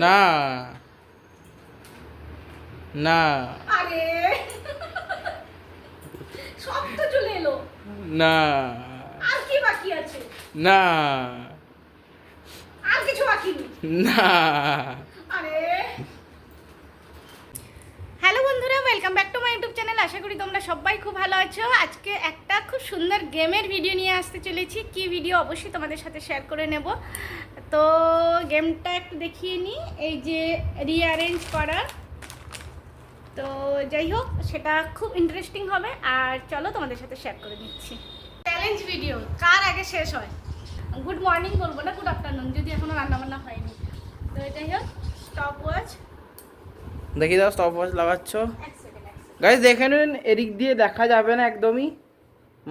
না না আরে সব তো চলে এলো। না আর কি বাকি আছে? না আর কিছু বাকি নেই। না। আরে হ্যালো বন্ধুরা, welcome back to my YouTube channel. আশা করি তোমরা সবাই খুব ভালো আছো। আজকে একটা খুব সুন্দর গেমের ভিডিও নিয়ে আসতে চলেছি। কি ভিডিও অবশ্যই তোমাদের সাথে শেয়ার করে নেব। তো গেমটা একটু দেখিয়ে নিই। এই যে রিঅ্যারেঞ্জ করা, তো যাই হোক সেটা খুব ইন্টারেস্টিং হবে। আর চলো তোমাদের সাথে শেয়ার করে নিচ্ছি। চ্যালেঞ্জ ভিডিও কার আগে শেষ হয়। গুড মর্নিং বলবো না, গুড আফটারনুন, যদি এখনো রান্নাবান্না হয়নি। তো এটাই হোক। স্টপ ওয়াচ দেখি দাও, স্টপ ওয়াচ লাগাচ্ছ। এক সেকেন্ড। গাইস দেখে নিন, এদিক দিয়ে দেখা যাবে না একদমই।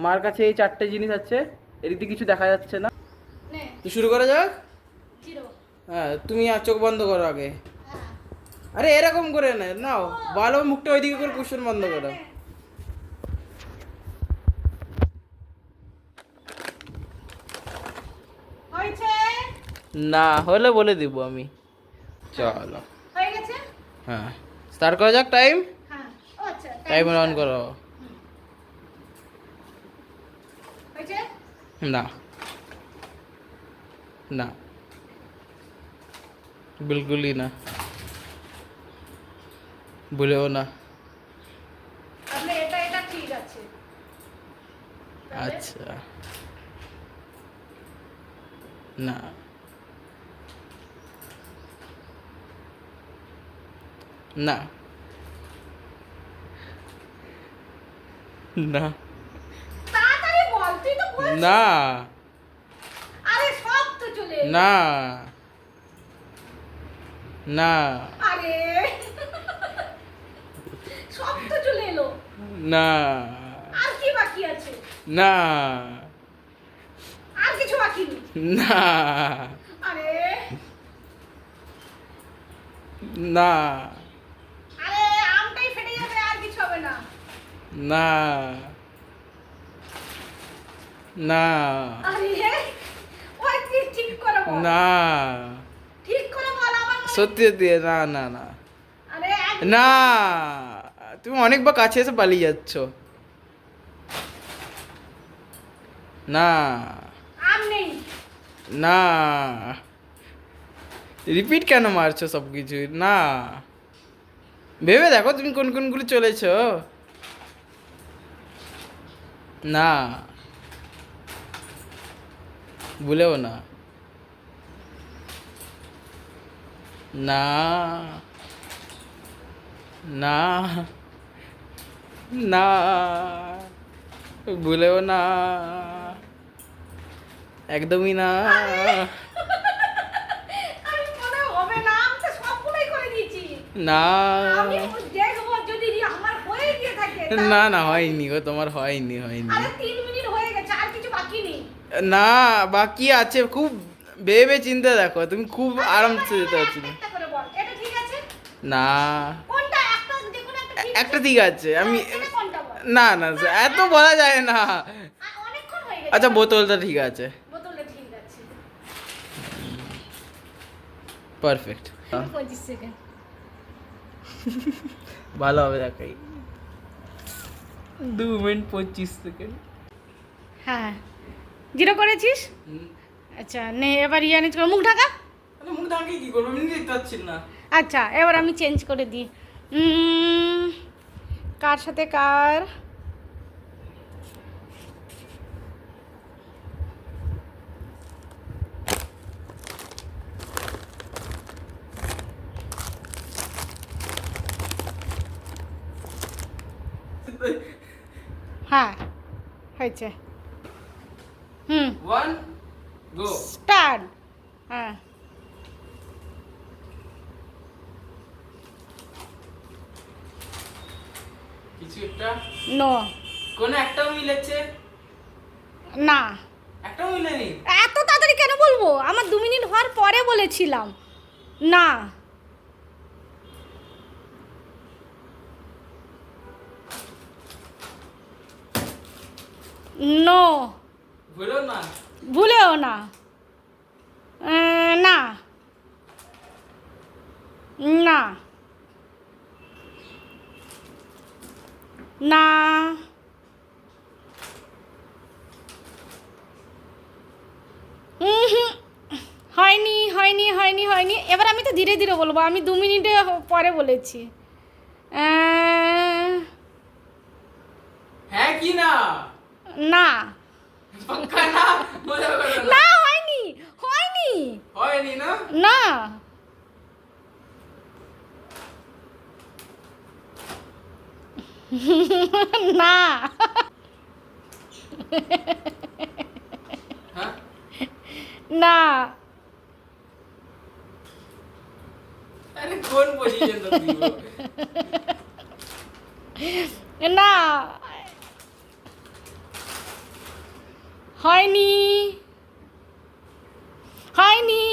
মার কাছে এই চারটে জিনিস আছে, এদিক দিয়ে কিছু দেখা যাচ্ছে না। নে তো শুরু করা যাক। জিরো। হ্যাঁ, তুমি আর চোখ বন্ধ করো আগে। হ্যাঁ আরে এরকম করে না, নাও ভালো, মুখটা ওইদিকে করে কুশন বন্ধ করো। হয়েছে। না হলে বলে দিব আমি। চলো, হয়ে গেছে। হ্যাঁ স্টার্ট করা যাক। টাইম হ্যাঁ ও আচ্ছা, টাইমার অন করো। হয়েছে। না না, बिल्कुल ही ना, বলেও না। তাহলে এটা এটা ঠিক আছে। তাহলে আচ্ছা না না না তাড়াতাড়ি বল, তুই তো বলছিস। না আরে সব তো চলে এলো। না না আরে সব তো চলে এলো। না আর কি বাকি আছে? না আর কিছু বাকি নেই। না আরে না আরে আমটাই ফেটে যাবে, আর কিছু হবে না। না না আরে ওই তুই ঠিক করে বল। না, ঠিক করে বল আমার মনে- সত্যি সত্যি না না না আরে না, তুমি অনেকবার কাছে এসে পালিয়ে যাচ্ছ। না আম নেই। না, রিপিট কেন মারছো সব কিছু? না, ভেবে দেখো তুমি কোন কোনগুলো চলেছ। না, ভুলেও না। না না না, ভুলেও না, একদমই না। আমি মনে হবে না, আমি তো সবগুলোই করে দিয়েছি। না আমি দেখবো যদি আমার হয়ে গিয়ে থাকে। না না, হয়নি গো, তোমার হয়নি হয়নি। আরে 3 মিনিট হয়ে গেছে, আর কিছু বাকি নেই। না, বাকি আছে। খুব ভেবে চিন্তে দেখো, তুমি খুব আরামসে যেতে পারছি না। একটা করে বল, এটা ঠিক আছে? না, কোনটা একটা, দেখুন একটা ঠিক একটা ঠিক আছে। আমি এটা কোনটা বল? না না, এত বলা যায় না। অনেকক্ষণ হয়ে গেছে। আচ্ছা, বোতলটা ঠিক আছে। বোতলটা ঠিক আছে। Perfect, 25 second. ভালো হবে দেখাই। 2 মিনিট 25 সেকেন্ড। হ্যাঁ, জিরো করেছিস। আচ্ছা নে, এবার ইয়ানিজ করে মুখ ঢাকা। মুখ ঢাকি কি করবো, আমি দেখতে পাচ্ছি না। আচ্ছা এবার আমি চেঞ্জ করে দিই। কার সাথে কার? হ্যাঁ হয়েছে। 1 গো। স্টার্ট। হ্যাঁ কিছু একটা, নো। কোন একটাও মিলেছে? না, একটাও মিলেনি। এত তাড়াতাড়ি কেন বলবো? আমার 2 মিনিট হওয়ার পরে বলেছিলাম। না নো, বলো না। ভুলেও না। না না না হুম, হয়নি হয়নি হয়নি হয়নি। এবার আমি তো ধীরে ধীরে বলবো, আমি 2 মিনিটে পরে বলেছি। হ্যাঁ কি না? না পাক্কা না? মজা করো না। না হয়নি হয়নি হয়নি না? না না হ্যাঁ না আরে কোন পজিশন তো দিব? না হয়নি হয়নি।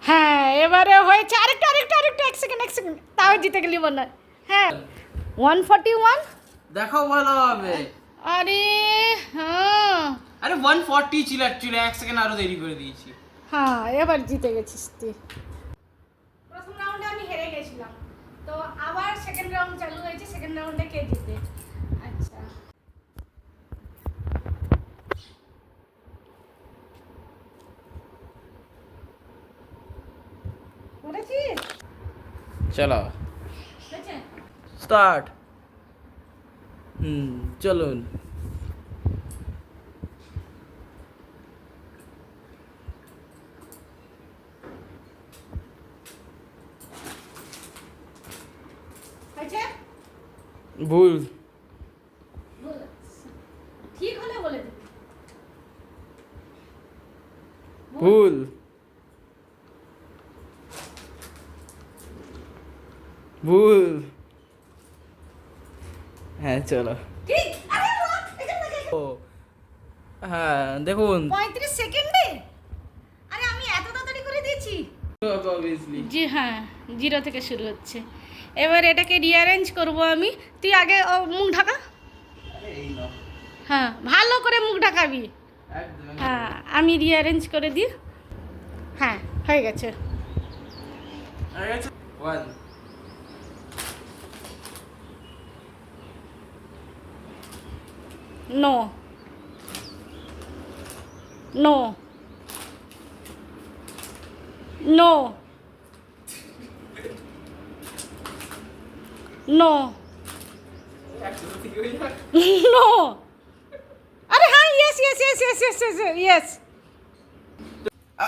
হ্যাঁ এবারে হয়েছে। আরেকটা আরেকটা আরেকটা, 1 সেকেন্ড তাও জিতে গেলি মনে হয়। হ্যাঁ 141। দেখো ভালো হবে। আরে হ্যাঁ আরে 140 ছিল অ্যাকচুয়ালি, 1 সেকেন্ড আরো দেরি করে দিয়েছি। হ্যাঁ এবার জিতে গেছিস তুই। প্রথম রাউন্ডে আমি হেরে গেছিলাম, তো আবার সেকেন্ড রাউন্ড চালু হয়েছে। সেকেন্ড রাউন্ডে কে জিতে? আচ্ছা করেছিস? চলো হয়েছে? স্টার্ট। চলুন। হয়েছে? ভুল। বল। ঠিক হলে বলে দিবি। ভুল। ভুল। হ্যাঁ চলো। ঠিক। আরে বাহ, এখানে দেখে। ও হ্যাঁ দেখুন 35 সেকেন্ডে? আরে আমি এত তাড়াতাড়ি করে দিয়েছি। অবভিয়াসলি। জি হ্যাঁ, 0 থেকে শুরু হচ্ছে। এবার এটাকে রিঅ্যারেঞ্জ করব আমি। তুই আগে মুখ ঢাকা। এই নাও হ্যাঁ ভালো করে মুখ ঢাকাবি। একদম। হ্যাঁ আমি রিঅ্যারেঞ্জ করে দিই। হ্যাঁ হয়ে গেছে। 1 no no no no no. আরে হ্যাঁ yes yes yes yes yes yes yes.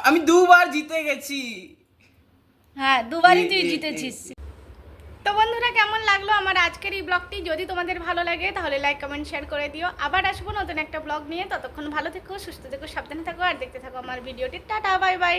আমি দুবার জিতে গেছি। হ্যাঁ দুবারই তুই এ, এ, জিতেছিস। তো বন্ধুরা কেমন লাগলো আমার আজকের এই ব্লগটি? যদি তোমাদের ভালো লাগে তাহলে লাইক কমেন্ট শেয়ার করে দিও। আবার আসবো নতুন একটা ব্লগ নিয়ে। ততক্ষণ ভালো থেকো, সুস্থ থেকো, সাবধানে থাকো আর দেখতে থাকো আমার ভিডিওটি। Tata bye bye.